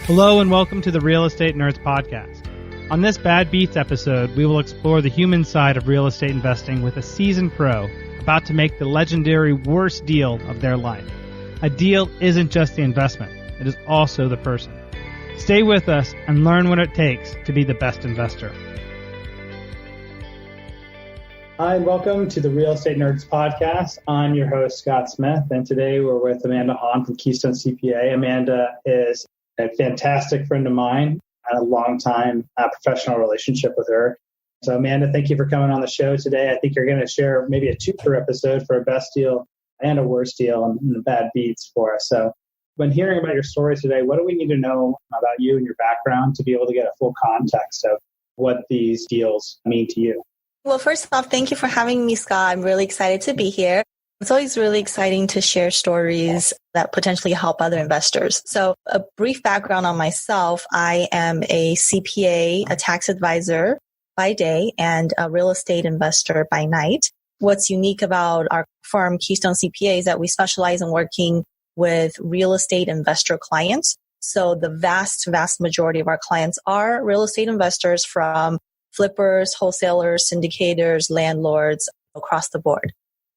Hello and welcome to the Real Estate Nerds Podcast. On this Bad Beats episode, we will explore the human side of real estate investing with a seasoned pro about to make the legendary worst deal of their life. A deal isn't just the investment, it is also the person. Stay with us and learn what it takes to be the best investor. Hi, and welcome to the Real Estate Nerds Podcast. I'm your host, Scott Smith, and today we're with Amanda Hahn from Keystone CPA. Amanda is a fantastic friend of mine. I had a long time professional relationship with her. So Amanda, thank you for coming on the show today. I think you're going to share maybe a two-per episode for a best deal and a worst deal and the bad beats for us. So when hearing about your story today, what do we need to know about you and your background to be able to get a full context of what these deals mean to you? Well, first off, thank you for having me, Scott. I'm really excited to be here. It's always really exciting to share stories that potentially help other investors. So a brief background on myself. I am a CPA, a tax advisor by day, and a real estate investor by night. What's unique about our firm, Keystone CPA, is that we specialize in working with real estate investor clients. So the vast majority of our clients are real estate investors, from flippers, wholesalers, syndicators, landlords, across the board.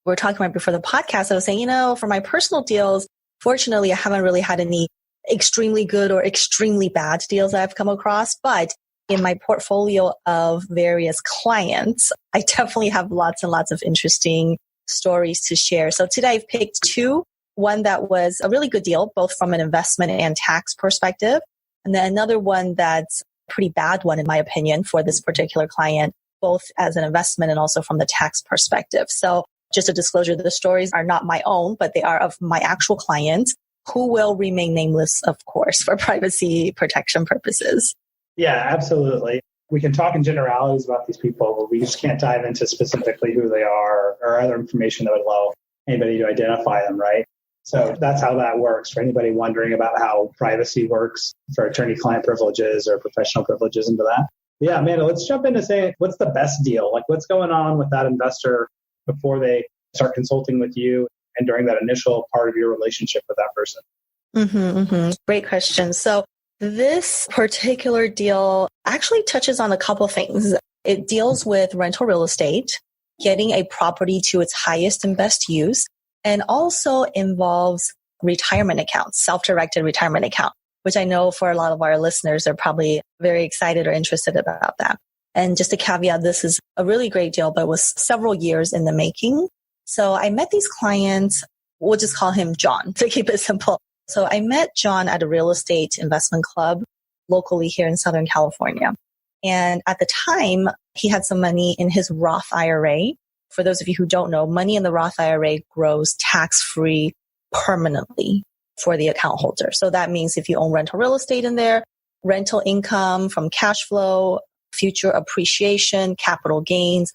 We were talking right before the podcast. I was saying, for my personal deals, fortunately, I haven't really had any extremely good or extremely bad deals that I've come across. But in my portfolio of various clients, I definitely have lots and lots of interesting stories to share. So today I've picked two. One that was a really good deal, both from an investment and tax perspective. And then another one that's a pretty bad one, in my opinion, for this particular client, both as an investment and also from the tax perspective. So just a disclosure, the stories are not my own, but they are of my actual clients, who will remain nameless, of course, for privacy protection purposes. Yeah, absolutely. We can talk in generalities about these people, but we just can't dive into specifically who they are or other information that would allow anybody to identify them, right? So that's how that works. For anybody wondering about how privacy works for attorney-client privileges or professional privileges into that. Yeah, Amanda, let's jump into saying, what's the best deal? Like, what's going on with that investor before they start consulting with you and during that initial part of your relationship with that person? Great question. So this particular deal actually touches on a couple of things. It deals with rental real estate, getting a property to its highest and best use, and also involves retirement accounts, self-directed retirement account, which I know for a lot of our listeners are probably very excited or interested about that. And just a caveat, this is a really great deal, but it was several years in the making. So I met these clients, we'll just call him John to keep it simple. So I met John at a real estate investment club locally here in Southern California. And at the time, he had some money in his Roth IRA. For those of you who don't know, money in the Roth IRA grows tax-free permanently for the account holder. So that means if you own rental real estate in there, rental income from cash flow, future appreciation, capital gains,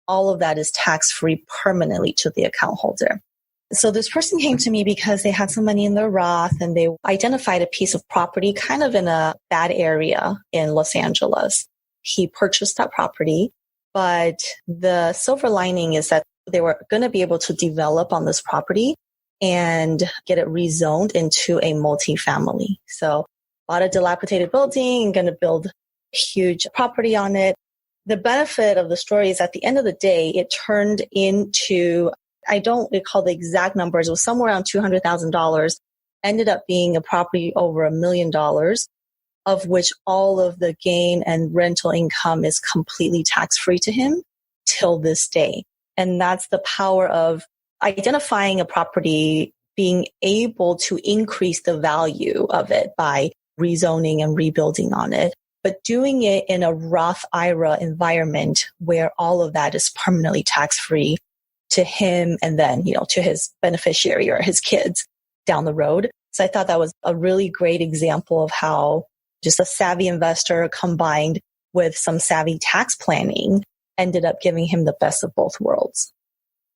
all of that is tax-free permanently to the account holder. So this person came to me because they had some money in their Roth and they identified a piece of property kind of in a bad area in Los Angeles. He purchased that property, but the silver lining is that they were going to be able to develop on this property and get it rezoned into a multifamily. So bought a dilapidated building and going to build huge property on it. The benefit of the story is at the end of the day, it turned into, I don't recall the exact numbers, it was somewhere around $200,000, ended up being a property over $1 million, of which all of the gain and rental income is completely tax-free to him till this day. And that's the power of identifying a property, being able to increase the value of it by rezoning and rebuilding on it, but doing it in a Roth IRA environment where all of that is permanently tax-free to him and then, to his beneficiary or his kids down the road. So I thought that was a really great example of how just a savvy investor combined with some savvy tax planning ended up giving him the best of both worlds.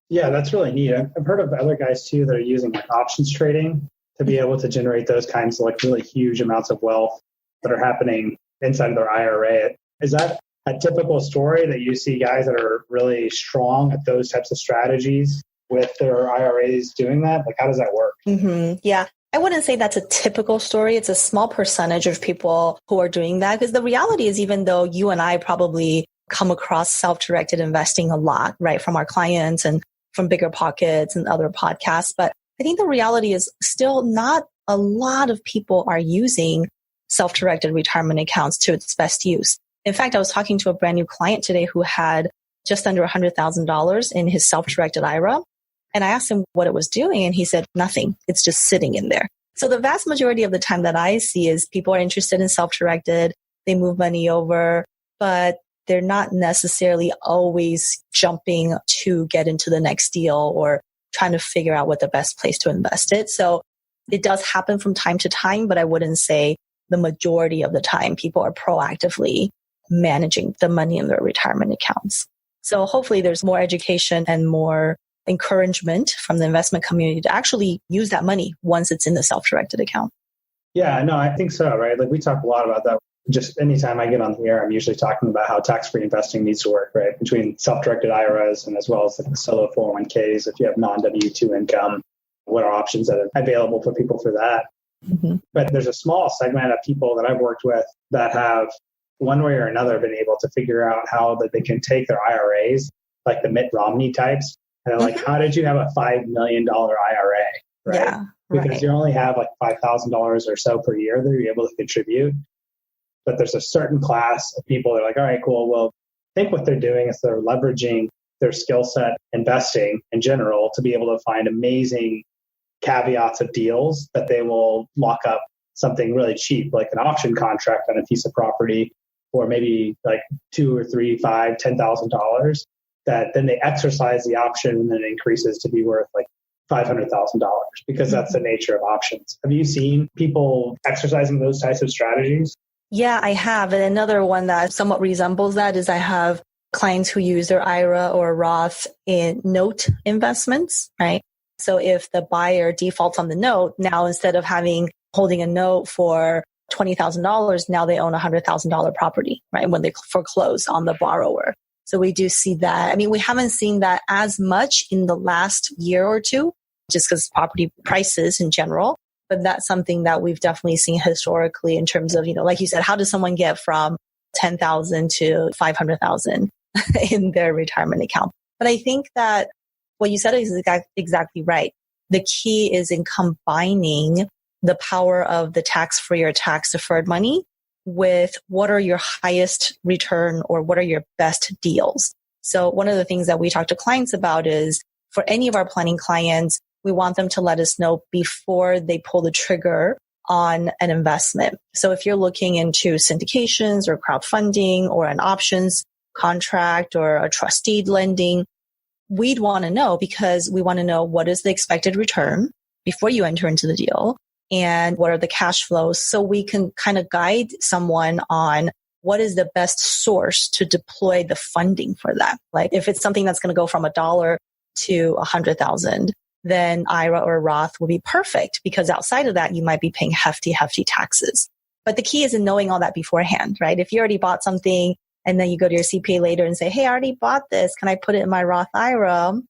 Yeah, that's really neat. I've heard of other guys too that are using options trading to be able to generate those kinds of really huge amounts of wealth that are happening inside of their IRA. Is that a typical story that you see guys that are really strong at those types of strategies with their IRAs doing that? Like, how does that work? Yeah, I wouldn't say that's a typical story. It's a small percentage of people who are doing that, because the reality is, even though you and I probably come across self-directed investing a lot, right, from our clients and from Bigger Pockets and other podcasts, but I think the reality is still not a lot of people are using self-directed retirement accounts to its best use. In fact, I was talking to a brand new client today who had just under $100,000 in his self-directed IRA. And I asked him what it was doing, and he said, nothing. It's just sitting in there. So the vast majority of the time that I see is people are interested in self-directed. They move money over, but they're not necessarily always jumping to get into the next deal or trying to figure out what the best place to invest it. So it does happen from time to time, but I wouldn't say the majority of the time people are proactively managing the money in their retirement accounts. So hopefully there's more education and more encouragement from the investment community to actually use that money once it's in the self-directed account. Yeah, no, I think so, right? Like we talk a lot about that. Just anytime I get on the air, I'm usually talking about how tax-free investing needs to work, right? Between self-directed IRAs and as well as the solo 401ks, if you have non-W-2 income, what are options that are available for people for that? Mm-hmm. But there's a small segment of people that I've worked with that have one way or another been able to figure out how that they can take their IRAs, like the Mitt Romney types, and they're like, how did you have a $5 million IRA, right? Yeah, because you only have like $5,000 or so per year that you're able to contribute. But there's a certain class of people that are like, all right, cool. Well, I think what they're doing is they're leveraging their skill set investing in general to be able to find amazing caveats of deals that they will lock up something really cheap, like an auction contract on a piece of property, or maybe like $2 or $3, $5, $10,000, that then they exercise the option and then it increases to be worth like $500,000 because that's the nature of options. Have you seen people exercising those types of strategies? Yeah, I have. And another one that somewhat resembles that is I have clients who use their IRA or Roth in note investments, right? So if the buyer defaults on the note, now instead of holding a note for $20,000, now they own a $100,000 property, right? When they foreclose on the borrower. So we do see that. I mean, we haven't seen that as much in the last year or two, just because property prices in general. But that's something that we've definitely seen historically in terms of, like you said, how does someone get from 10,000 to 500,000 in their retirement account? But I think that what you said is exactly right. The key is in combining the power of the tax-free or tax-deferred money with what are your highest return or what are your best deals. So one of the things that we talk to clients about is for any of our planning clients, we want them to let us know before they pull the trigger on an investment. So if you're looking into syndications or crowdfunding or an options contract or a trust deed lending, we'd want to know because we want to know what is the expected return before you enter into the deal and what are the cash flows so we can kind of guide someone on what is the best source to deploy the funding for that. Like if it's something that's going to go from $1 to 100,000, then IRA or Roth will be perfect because outside of that, you might be paying hefty taxes. But the key is in knowing all that beforehand, right? If you already bought something and then you go to your CPA later and say, hey, I already bought this. Can I put it in my Roth IRA?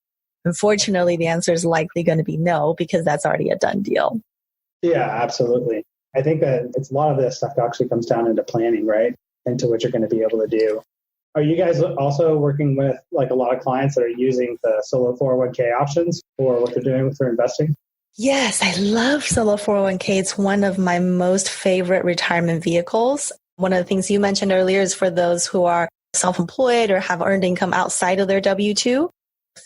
Unfortunately, the answer is likely going to be no because that's already a done deal. Yeah, absolutely. I think that it's a lot of this stuff actually comes down into planning, right? Into what you're going to be able to do. Are you guys also working with like a lot of clients that are using the solo 401k options for what they're doing with their investing? Yes, I love solo 401k. It's one of my most favorite retirement vehicles. One of the things you mentioned earlier is for those who are self-employed or have earned income outside of their W-2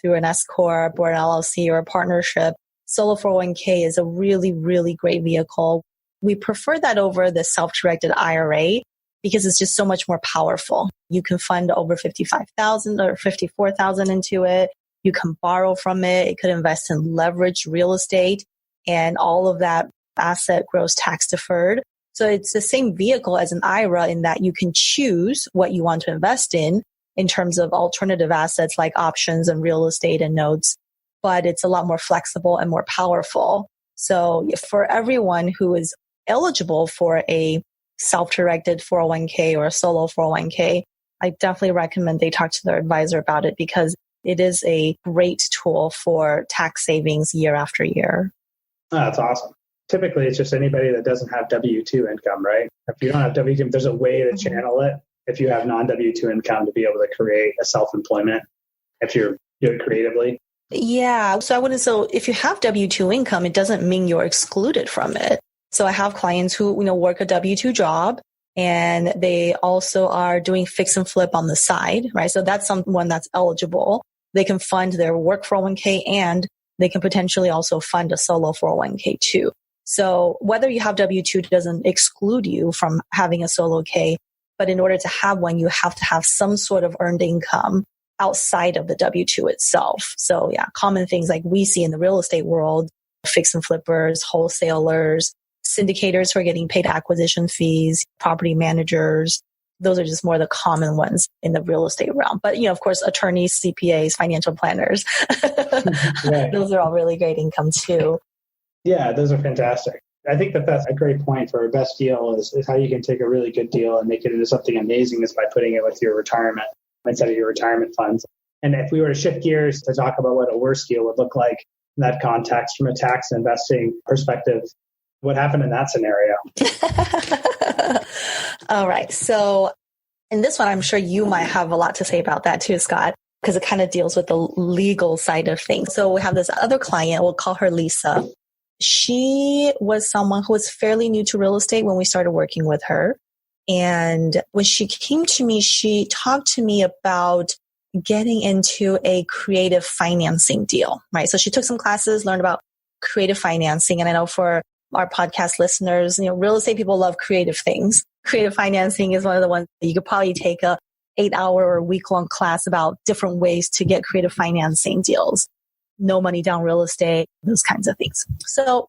through an S Corp or an LLC or a partnership. Solo 401k is a really, really great vehicle. We prefer that over the self-directed IRA because it's just so much more powerful. You can fund over $55,000 or $54,000 into it. You can borrow from it. It could invest in leveraged real estate and all of that asset grows tax deferred. So it's the same vehicle as an IRA in that you can choose what you want to invest in terms of alternative assets like options and real estate and notes, but it's a lot more flexible and more powerful. So for everyone who is eligible for a self-directed 401k or a solo 401k, I definitely recommend they talk to their advisor about it because it is a great tool for tax savings year after year. Oh, that's awesome. typically it's just anybody that doesn't have W-2 income, right? If you don't have W-2, there's a way to channel it if you have non-W-2 income to be able to create a self-employment if you're doing it creatively. Yeah. So if you have W-2 income, it doesn't mean you're excluded from it. So I have clients who, work a W-2 job and they also are doing fix and flip on the side, right? So that's someone that's eligible. They can fund their work 401k and they can potentially also fund a solo 401k too. So whether you have W-2 doesn't exclude you from having a solo K, but in order to have one, you have to have some sort of earned income outside of the W-2 itself. So yeah, common things like we see in the real estate world, fix and flippers, wholesalers, syndicators who are getting paid acquisition fees, property managers. Those are just more the common ones in the real estate realm. But, of course, attorneys, CPAs, financial planners, right. Those are all really great income too. Yeah, those are fantastic. I think that's a great point for a best deal is how you can take a really good deal and make it into something amazing is by putting it with your retirement instead of your retirement funds. And if we were to shift gears to talk about what a worst deal would look like in that context from a tax investing perspective, what happened in that scenario? All right. So in this one, I'm sure you might have a lot to say about that too, Scott, because it kind of deals with the legal side of things. So we have this other client, we'll call her Lisa. She was someone who was fairly new to real estate when we started working with her. And when she came to me, she talked to me about getting into a creative financing deal, right? So she took some classes, learned about creative financing. And I know for our podcast listeners, real estate people love creative things. Creative financing is one of the ones that you could probably take a 8-hour or week-long class about different ways to get creative financing deals. No money down real estate, those kinds of things. So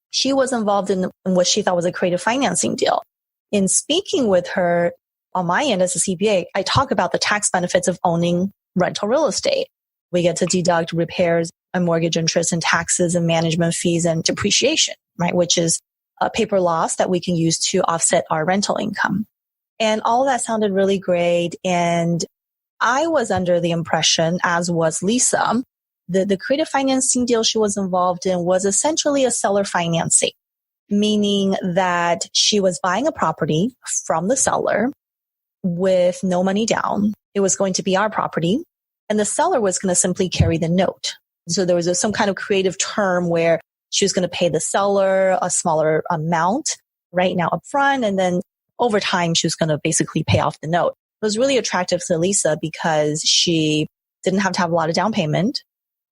she was involved in what she thought was a creative financing deal. In speaking with her on my end as a CPA, I talk about the tax benefits of owning rental real estate. We get to deduct repairs and mortgage interest and taxes and management fees and depreciation, right? Which is a paper loss that we can use to offset our rental income. And all that sounded really great. And I was under the impression, as was Lisa, the creative financing deal she was involved in was essentially a seller financing, meaning that she was buying a property from the seller with no money down. It was going to be our property, and the seller was going to simply carry the note. So there was some kind of creative term where she was going to pay the seller a smaller amount right now up front, and then over time, she was going to basically pay off the note. It was really attractive to Lisa because she didn't have to have a lot of down payment,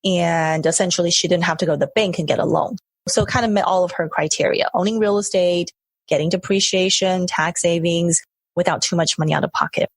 and essentially she didn't have to go to the bank and get a loan. So it kind of met all of her criteria: owning real estate, getting depreciation, tax savings without too much money out of pocket.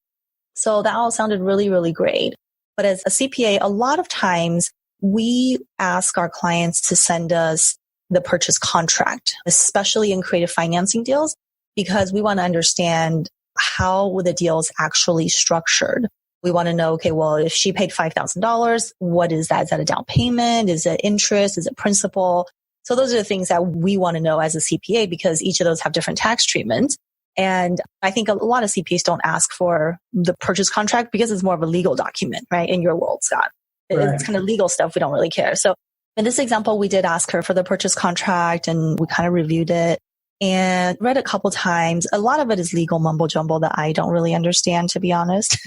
So that all sounded really, really great. But as a CPA, a lot of times we ask our clients to send us the purchase contract, especially in creative financing deals, because we want to understand how the deal is actually structured. We want to know, okay, well, if she paid $5,000, what is that? Is that a down payment? Is it interest? Is it principal? So those are the things that we want to know as a CPA, because each of those have different tax treatments. And I think a lot of CPAs don't ask for the purchase contract because it's more of a legal document, right? In your world, Scott. Right. It's kind of legal stuff. We don't really care. So in this example, we did ask her for the purchase contract and we kind of reviewed it and read a couple times. A lot of it is legal mumbo jumbo that I don't really understand, to be honest.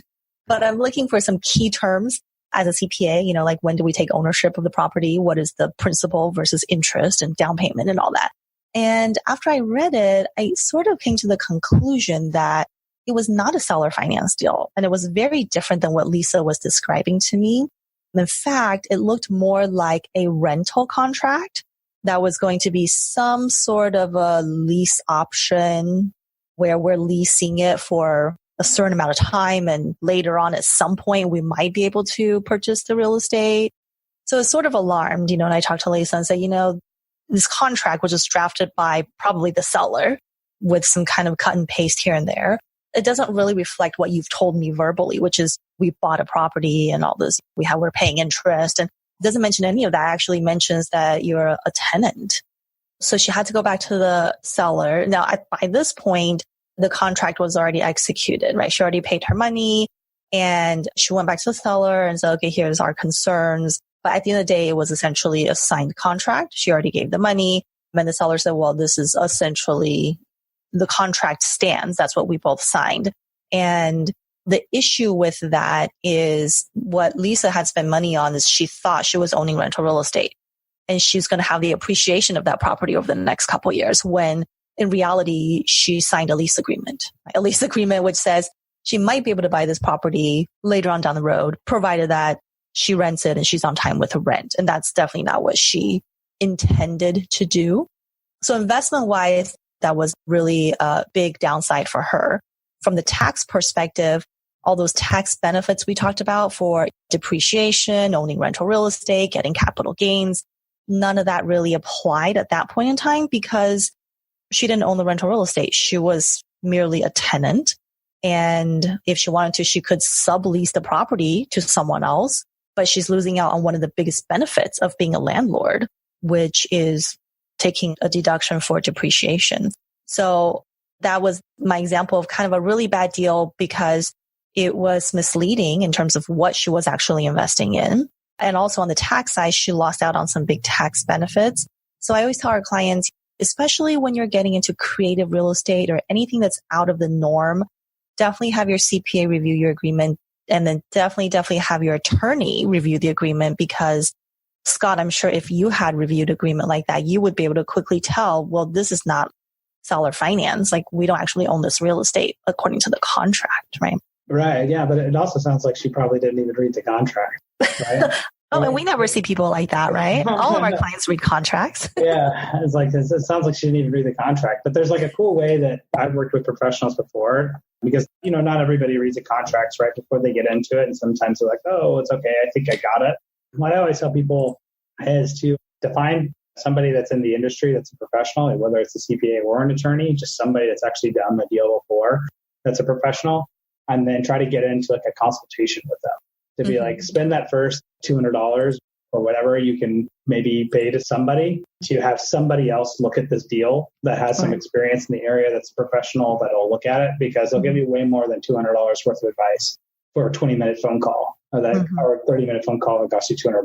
But I'm looking for some key terms as a CPA, like when do we take ownership of the property? What is the principal versus interest and down payment and all that? And after I read it, I sort of came to the conclusion that it was not a seller finance deal. And it was very different than what Lisa was describing to me. In fact, it looked more like a rental contract that was going to be some sort of a lease option where we're leasing it for a certain amount of time. And later on, at some point, we might be able to purchase the real estate. So it's sort of alarmed, and I talked to Lisa and said, this contract was just drafted by probably the seller with some kind of cut and paste here and there. It doesn't really reflect what you've told me verbally, which is we bought a property and all this. We're paying interest, and it doesn't mention any of that. It actually mentions that you're a tenant. So she had to go back to the seller. Now, by this point, the contract was already executed, right? She already paid her money and she went back to the seller and said, okay, here's our concerns. But at the end of the day, it was essentially a signed contract. She already gave the money. And the seller said, well, this is essentially the contract stands. That's what we both signed. And the issue with that is what Lisa had spent money on is she thought she was owning rental real estate and she's going to have the appreciation of that property over the next couple of years, when in reality, she signed a lease agreement, which says she might be able to buy this property later on down the road, provided that she rents it and she's on time with her rent. And that's definitely not what she intended to do. So investment wise, that was really a big downside for her. From the tax perspective, all those tax benefits we talked about for depreciation, owning rental real estate, getting capital gains, none of that really applied at that point in time because she didn't own the rental real estate. She was merely a tenant. And if she wanted to, she could sublease the property to someone else, but she's losing out on one of the biggest benefits of being a landlord, which is taking a deduction for depreciation. So that was my example of kind of a really bad deal because it was misleading in terms of what she was actually investing in. And also on the tax side, she lost out on some big tax benefits. So I always tell our clients, especially when you're getting into creative real estate or anything that's out of the norm, definitely have your CPA review your agreement, and then definitely have your attorney review the agreement, because Scott, I'm sure if you had reviewed agreement like that, you would be able to quickly tell, well, this is not seller finance. Like, we don't actually own this real estate according to the contract, right? Right. Yeah. But it also sounds like she probably didn't even read the contract. Right. Oh, and we never see people like that, right? All of our clients read contracts. Yeah. It's like, it sounds like she didn't even read the contract, but there's like a cool way that I've worked with professionals before, because, not everybody reads the contracts right before they get into it. And sometimes they're like, oh, it's okay. I think I got it. What I always tell people is to define somebody that's in the industry, that's a professional, whether it's a CPA or an attorney, just somebody that's actually done the deal before, that's a professional, and then try to get into like a consultation with them to be like, spend that first $200 or whatever you can maybe pay to somebody to have somebody else look at this deal that has some experience in the area, that's professional, that'll look at it, because they'll give you way more than $200 worth of advice for a 20-minute phone call or a 30-minute phone call that costs you $200,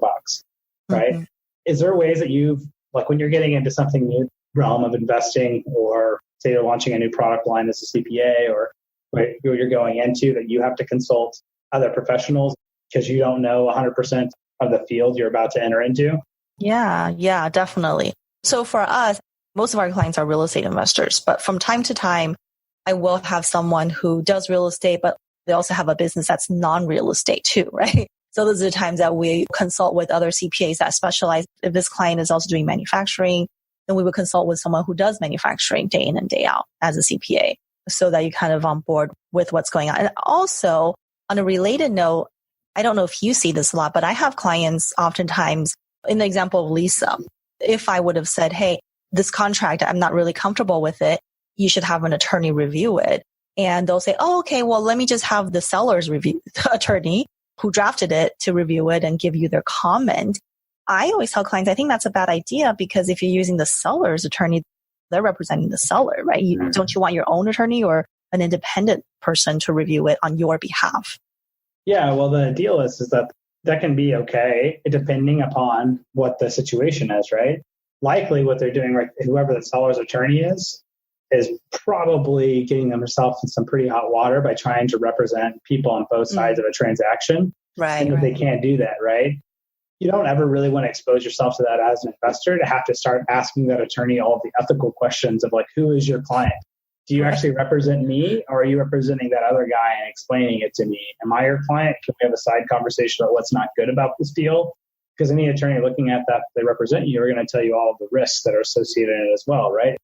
right? Is there ways that you've, like when you're getting into something new realm of investing, or say you're launching a new product line as a CPA, or what you're going into, that you have to consult other professionals because you don't know 100% of the field you're about to enter into? Yeah, definitely. So for us, most of our clients are real estate investors, but from time to time, I will have someone who does real estate, but they also have a business that's non-real estate too, right? So those are the times that we consult with other CPAs that specialize. If this client is also doing manufacturing, then we would consult with someone who does manufacturing day in and day out as a CPA, so that you're kind of on board with what's going on. And also, on a related note, I don't know if you see this a lot, but I have clients oftentimes, in the example of Lisa, if I would have said, hey, this contract, I'm not really comfortable with it, you should have an attorney review it. And they'll say, oh, okay, well, let me just have the seller's review attorney who drafted it to review it and give you their comment. I always tell clients, I think that's a bad idea, because if you're using the seller's attorney, they're representing the seller, right? Don't you want your own attorney or an independent person to review it on your behalf? Yeah, well, the deal is that can be okay, depending upon what the situation is, right? Likely what they're doing, right, whoever the seller's attorney is probably getting themselves in some pretty hot water by trying to represent people on both sides of a transaction. Right. And they can't do that, right? You don't ever really want to expose yourself to that as an investor, to have to start asking that attorney all of the ethical questions of like, who is your client? Do you actually represent me, or are you representing that other guy and explaining it to me? Am I your client? Can we have a side conversation about what's not good about this deal? Because any attorney looking at that, they represent you, are going to tell you all of the risks that are associated in it as well, right?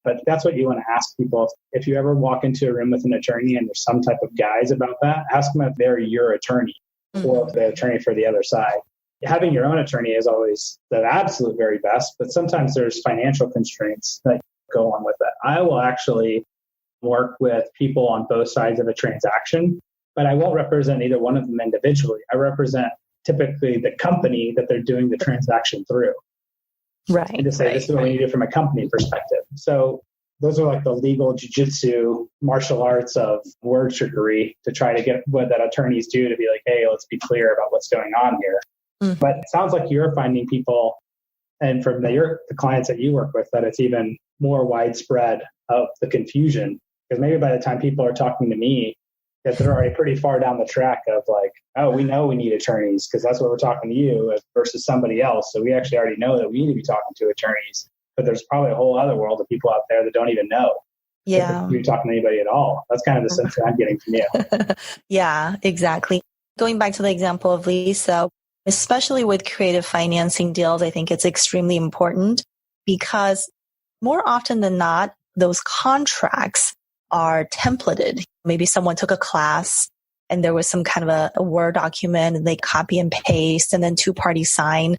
But that's what you want to ask people. If you ever walk into a room with an attorney and there's some type of guise about that, ask them if they're your attorney or if they're attorney for the other side. Having your own attorney is always the absolute very best, but sometimes there's financial constraints that go on with that. I will actually work with people on both sides of a transaction, but I won't represent either one of them individually. I represent typically the company that they're doing the transaction through. Right. And to say, this is what we need to do from a company perspective. So those are like the legal jiu-jitsu martial arts of word trickery to try to get what that attorneys do to be like, hey, let's be clear about what's going on here. But it sounds like you're finding people and from the clients that you work with, that it's even more widespread of the confusion. Because maybe by the time people are talking to me, that they're already pretty far down the track of like, oh, we know we need attorneys because that's what we're talking to you versus somebody else. So we actually already know that we need to be talking to attorneys. But there's probably a whole other world of people out there that don't even know. Yeah. You're talking to anybody at all. That's kind of the sense that I'm getting from you. Yeah, exactly. Going back to the example of Lisa, especially with creative financing deals, I think it's extremely important because more often than not, those contracts are templated. Maybe someone took a class and there was some kind of a Word document and they copy and paste and then two parties sign.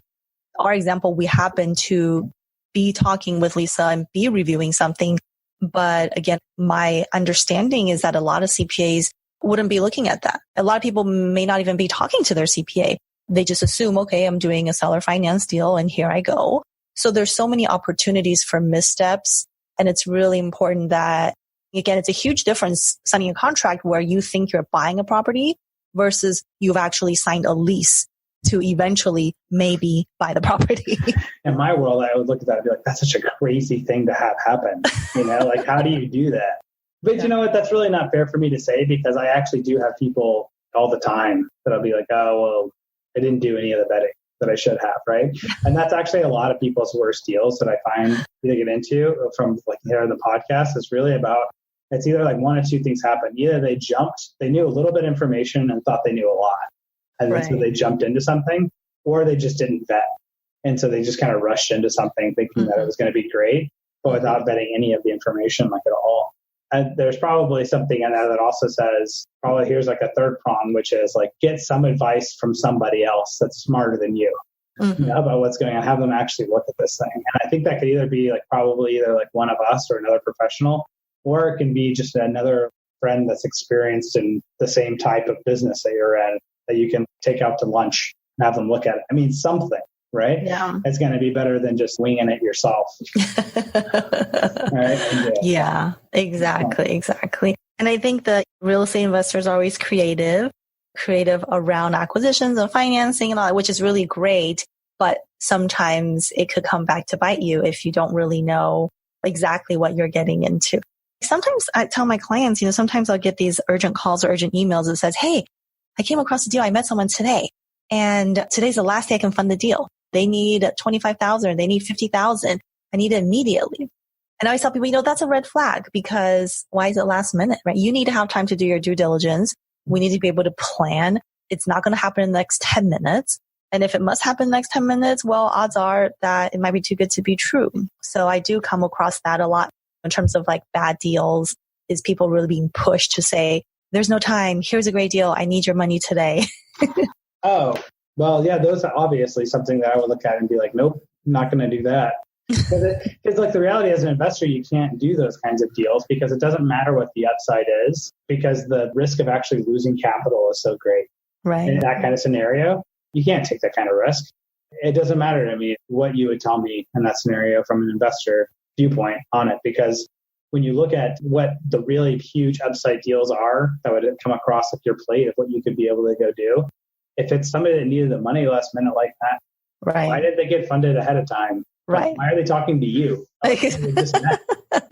Our example, we happen to be talking with Lisa and be reviewing something. But again, my understanding is that a lot of CPAs wouldn't be looking at that. A lot of people may not even be talking to their CPA. They just assume, okay, I'm doing a seller finance deal and here I go. So there's so many opportunities for missteps. And it's really important that, again, it's a huge difference signing a contract where you think you're buying a property versus you've actually signed a lease to eventually maybe buy the property. In my world, I would look at that and be like, that's such a crazy thing to have happen. Like, how do you do that? But you know what? That's really not fair for me to say because I actually do have people all the time that I'll be like, oh, well, I didn't do any of the vetting that I should have, right? And that's actually a lot of people's worst deals that I find to get into from like here on the podcast is really about, it's either like one or two things happen. Either they knew a little bit of information and thought they knew a lot. And then so they jumped into something, or they just didn't vet. And so they just kind of rushed into something thinking that it was going to be great, but without vetting any of the information like at all. And there's probably something in there that also says, probably here's like a third prong, which is like, get some advice from somebody else that's smarter than you, about what's going on. Have them actually look at this thing. And I think that could either be like probably either like one of us or another professional, or it can be just another friend that's experienced in the same type of business that you're in that you can take out to lunch and have them look at it. I mean, something, right? Yeah. It's going to be better than just winging it yourself. Right? Yeah, exactly. And I think that real estate investors are always creative around acquisitions and financing and all that, which is really great. But sometimes it could come back to bite you if you don't really know exactly what you're getting into. Sometimes I tell my clients, sometimes I'll get these urgent calls or urgent emails that says, hey, I came across a deal. I met someone today and today's the last day I can fund the deal. They need 25,000. They need 50,000. I need it immediately. And I always tell people, that's a red flag because why is it last minute, right? You need to have time to do your due diligence. We need to be able to plan. It's not going to happen in the next 10 minutes. And if it must happen in the next 10 minutes, well, odds are that it might be too good to be true. So I do come across that a lot in terms of like bad deals is people really being pushed to say, there's no time. Here's a great deal. I need your money today. Oh, well, yeah, those are obviously something that I would look at and be like, nope, I'm not going to do that. Because like the reality as an investor, you can't do those kinds of deals because it doesn't matter what the upside is because the risk of actually losing capital is so great. Right. In that kind of scenario, you can't take that kind of risk. It doesn't matter to me what you would tell me in that scenario from an investor viewpoint on it, because when you look at what the really huge upside deals are that would come across your plate of what you could be able to go do, if it's somebody that needed the money last minute like that, right? Why did they get funded ahead of time? Right. Why are they talking to you? They just met.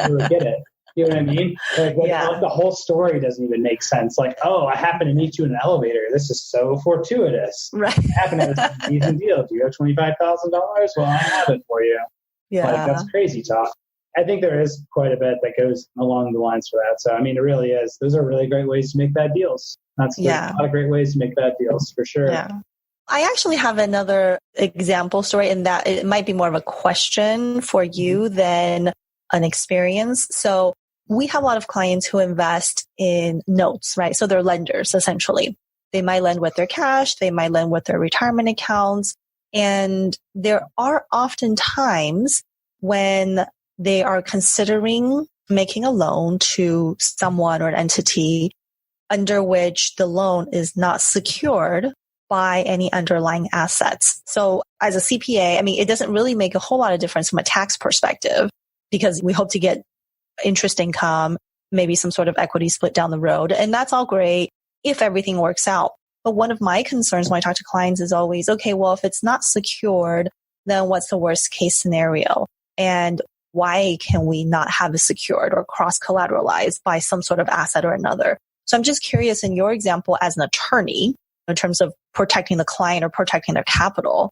You get it. You know what I mean? The whole story doesn't even make sense. Like, oh, I happened to meet you in an elevator. This is so fortuitous. Right. It happened to have a decent deal. Do you have $25,000? Well, I have it for you. Yeah. That's crazy talk. I think there is quite a bit that goes along the lines for that. So, I mean, it really is. Those are really great ways to make bad deals. There's a lot of great ways to make bad deals for sure. Yeah. I actually have another example story in that it might be more of a question for you than an experience. So we have a lot of clients who invest in notes, right? So they're lenders, essentially. They might lend with their cash. They might lend with their retirement accounts. And there are often times when they are considering making a loan to someone or an entity under which the loan is not secured by any underlying assets. So as a CPA, I mean, it doesn't really make a whole lot of difference from a tax perspective because we hope to get interest income, maybe some sort of equity split down the road. And that's all great if everything works out. But one of my concerns when I talk to clients is always, okay, well, if it's not secured, then what's the worst case scenario? And why can we not have it secured or cross collateralized by some sort of asset or another? So I'm just curious, in your example as an attorney, in terms of protecting the client or protecting their capital,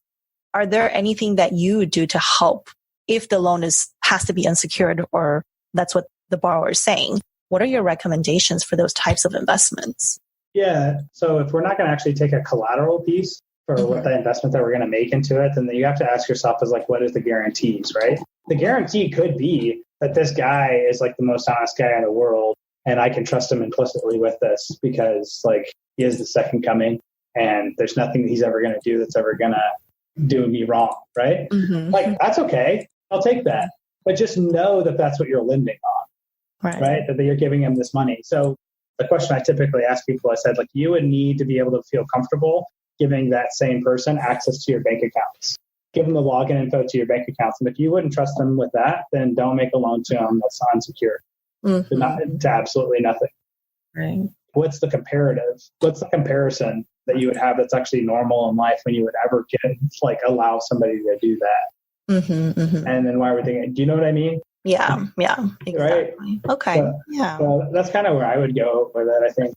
are there anything that you would do to help if the loan has to be unsecured, or that's what the borrower is saying? What are your recommendations for those types of investments? Yeah. So if we're not going to actually take a collateral piece for what the investment that we're going to make into it, then you have to ask yourself is like, what is the guarantees, right? The guarantee could be that this guy is like the most honest guy in the world, and I can trust him implicitly with this because like he is the second coming, and there's nothing that he's ever going to do that's ever going to do me wrong, right? Like, that's okay. I'll take that. But just know that that's what you're lending on, right? That you're giving him this money. So the question I typically ask people, I said, like, you would need to be able to feel comfortable giving that same person access to your bank accounts. Give them the login info to your bank accounts. And if you wouldn't trust them with that, then don't make a loan to them that's unsecured. To absolutely nothing. Right. What's the comparative? What's the comparison that you would have that's actually normal in life when you would ever allow somebody to do that? And then why are we thinking, do you know what I mean? Yeah, exactly. Right? Okay. So that's kind of where I would go with it, I think.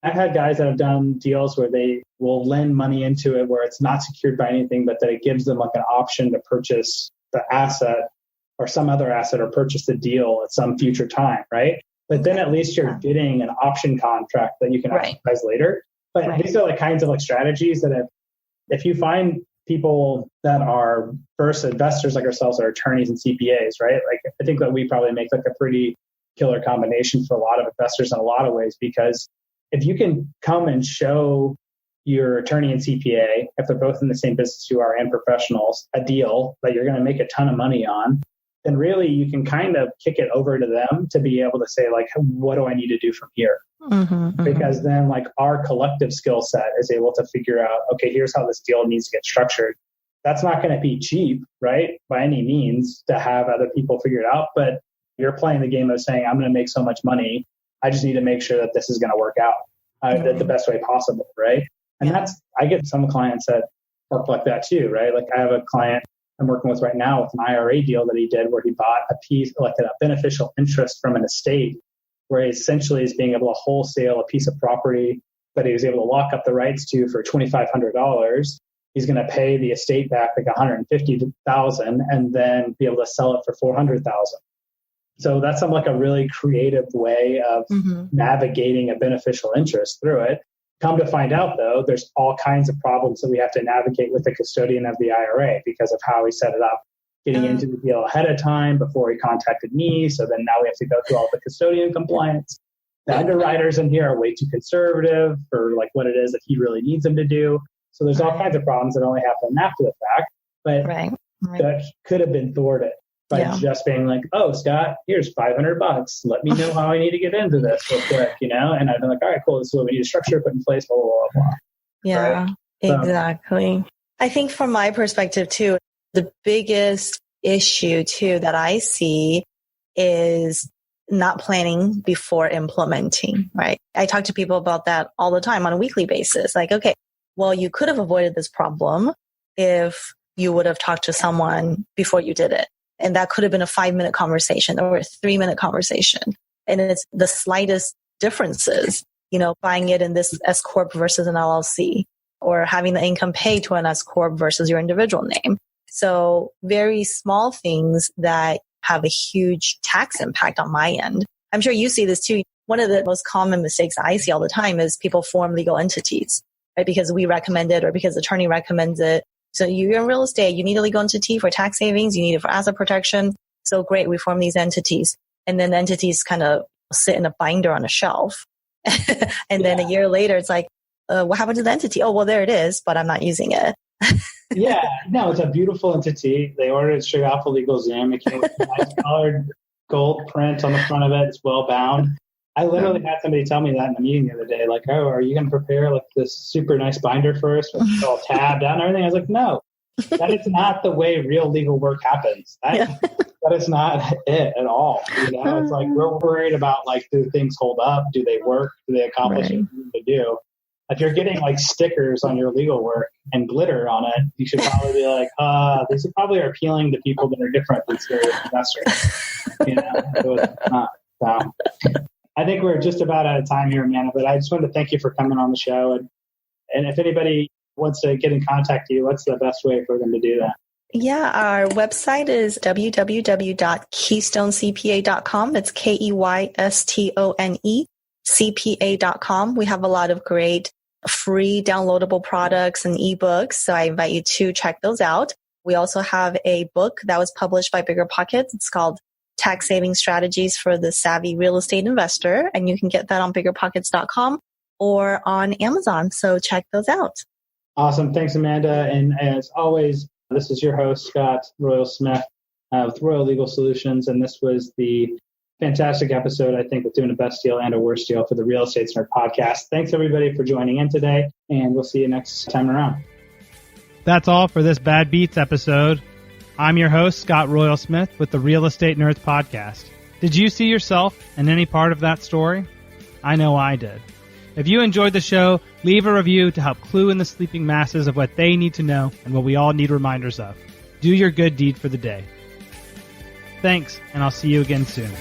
I've had guys that have done deals where they will lend money into it where it's not secured by anything, but that it gives them like an option to purchase the asset or some other asset or purchase the deal at some future time, right? But then at least you're getting an option contract that you can exercise later. But these are like kinds of like strategies that if you find people that are first investors like ourselves are attorneys and CPAs, right? Like I think that we probably make like a pretty killer combination for a lot of investors in a lot of ways, because if you can come and show your attorney and CPA, if they're both in the same business you are and professionals, a deal that you're going to make a ton of money on, then really you can kind of kick it over to them to be able to say like, what do I need to do from here? Because then like our collective skill set is able to figure out, okay, here's how this deal needs to get structured. That's not going to be cheap, right? By any means to have other people figure it out, but you're playing the game of saying, I'm going to make so much money. I just need to make sure that this is going to work out the best way possible, right? And I get some clients that work like that too, right? Like I have a client I'm working with right now with an IRA deal that he did where he bought a piece, like a beneficial interest from an estate where he essentially is being able to wholesale a piece of property that he was able to lock up the rights to for $2,500. He's going to pay the estate back like $150,000 and then be able to sell it for $400,000. So that's like a really creative way of navigating a beneficial interest through it. Come to find out, though, there's all kinds of problems that we have to navigate with the custodian of the IRA because of how he set it up, getting into the deal ahead of time before he contacted me. So then now we have to go through all the custodian compliance. The underwriters in here are way too conservative for like what it is that he really needs them to do. So there's all kinds of problems that only happen after the fact, but that could have been thwarted by just being like, oh, Scott, here's $500. Let me know how I need to get into this real quick, And I've been like, all right, cool. This is what we need to structure, put in place, blah, blah, blah, blah. Yeah, right? exactly. I think from my perspective too, the biggest issue too that I see is not planning before implementing, right? I talk to people about that all the time on a weekly basis. Like, okay, well, you could have avoided this problem if you would have talked to someone before you did it. And that could have been a 5-minute conversation or a 3-minute conversation. And it's the slightest differences, buying it in this S Corp versus an LLC or having the income paid to an S Corp versus your individual name. So very small things that have a huge tax impact on my end. I'm sure you see this too. One of the most common mistakes I see all the time is people form legal entities, right? Because we recommend it or because the attorney recommends it. So you're in real estate, you need a legal entity for tax savings, you need it for asset protection. So great, we form these entities. And then the entities kind of sit in a binder on a shelf. And then a year later, it's like, what happened to the entity? Oh, well, there it is, but I'm not using it. No, it's a beautiful entity. They ordered it straight off of Legal Zoom. It came with a nice colored gold print on the front of it. It's well bound. I literally had somebody tell me that in the meeting the other day, like, oh, are you going to prepare like this super nice binder for us with all tabbed down and everything? I was like, no, that is not the way real legal work happens. That is not it at all. It's like we're worried about like, do things hold up? Do they work? Do they accomplish what they need to do? if you're getting like stickers on your legal work and glitter on it, you should probably be like, these probably are appealing to people that are different than serious investors. So I think we're just about out of time here, Amanda, but I just wanted to thank you for coming on the show. And if anybody wants to get in contact with you, what's the best way for them to do that? Yeah, our website is www.keystoncpa.com. That's KEYSTONE CPA.com. We have a lot of great free downloadable products and ebooks, so I invite you to check those out. We also have a book that was published by Bigger Pockets. It's called Tax Saving Strategies for the Savvy Real Estate Investor, and you can get that on biggerpockets.com or on Amazon. So check those out. Awesome. Thanks, Amanda. And as always, this is your host, Scott Royal Smith with Royal Legal Solutions. And this was the fantastic episode, I think, with doing a best deal and a worst deal for the Real Estate Nerd podcast. Thanks, everybody, for joining in today. And we'll see you next time around. That's all for this Bad Beats episode. I'm your host, Scott Royal Smith, with the Real Estate Nerds podcast. Did you see yourself in any part of that story? I know I did. If you enjoyed the show, leave a review to help clue in the sleeping masses of what they need to know and what we all need reminders of. Do your good deed for the day. Thanks, and I'll see you again soon.